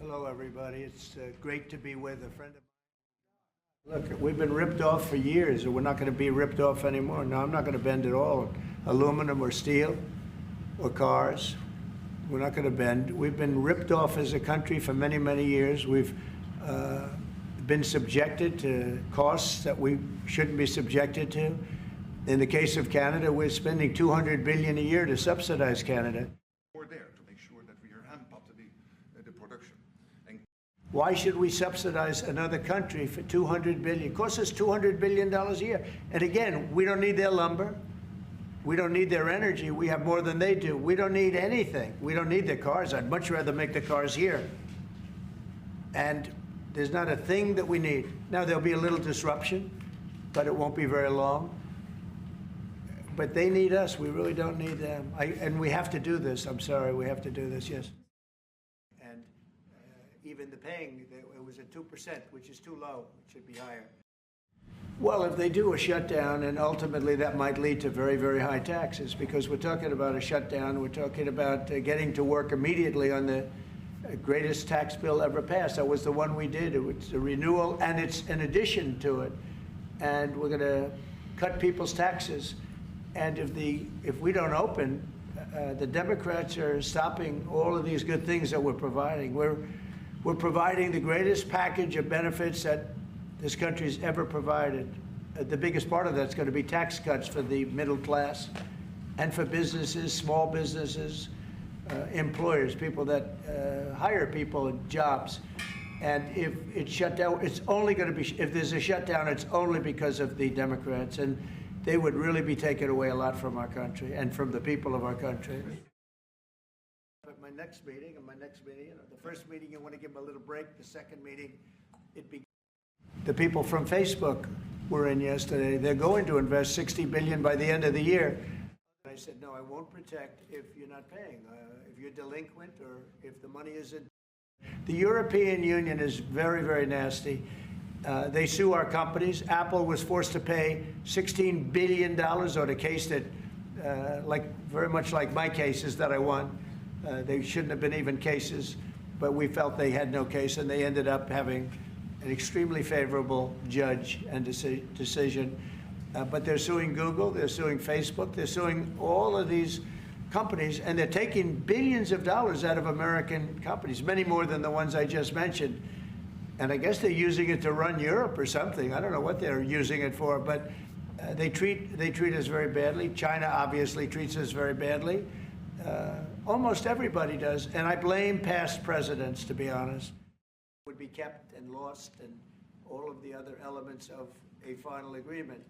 Hello, everybody. It's great to be with a friend of mine. Look, we've been ripped off for years, and we're not going to be ripped off anymore. No, I'm not going to bend at all. Aluminum or steel or cars, we're not going to bend. We've been ripped off as a country for many, many years. We've been subjected to costs that we shouldn't be subjected to. In the case of Canada, we're spending $200 billion a year to subsidize Canada. We're there to make sure that we ramp up the production. And why should we subsidize another country for $200 billion? It costs us $200 billion a year. And again, we don't need their lumber. We don't need their energy. We have more than they do. We don't need anything. We don't need their cars. I'd much rather make the cars here. And there's not a thing that we need. Now, there'll be a little disruption, but it won't be very long. But they need us. We really don't need them. And we have to do this. I'm sorry, we have to do this, yes. And even the paying, it was at 2%, which is too low. It should be higher. Well, if they do a shutdown, and ultimately that might lead to very, very high taxes, because we're talking about a shutdown. We're talking about getting to work immediately on the greatest tax bill ever passed. That was the one we did. It was a renewal, and it's an addition to it. And we're going to cut people's taxes. And if we don't open, the Democrats are stopping all of these good things that we're providing. We're providing the greatest package of benefits that this country's ever provided. The biggest part of that's going to be tax cuts for the middle class and for businesses, small businesses, employers, people that hire people in jobs. And if it's shut down, it's only going to be, if there's a shutdown, it's only because of the Democrats. And they would really be taking away a lot from our country and from the people of our country. At my next meeting, the first meeting, you want to give them a little break. The second meeting, the people from Facebook were in yesterday. They're going to invest $60 billion by the end of the year. I said, no, I won't protect if you're not paying, if you're delinquent or if the money isn't. The European Union is very, very nasty. They sue our companies. Apple was forced to pay $16 billion on a case that, very much like my cases that I won. They shouldn't have been even cases, but we felt they had no case, and they ended up having an extremely favorable judge and decision. But they're suing Google, they're suing Facebook, they're suing all of these companies, and they're taking billions of dollars out of American companies, many more than the ones I just mentioned. And I guess they're using it to run Europe or something. I don't know what they're using it for, but they treat us very badly. China obviously treats us very badly. Almost everybody does, and I blame past presidents, to be honest. Would be kept and lost, and all of the other elements of a final agreement.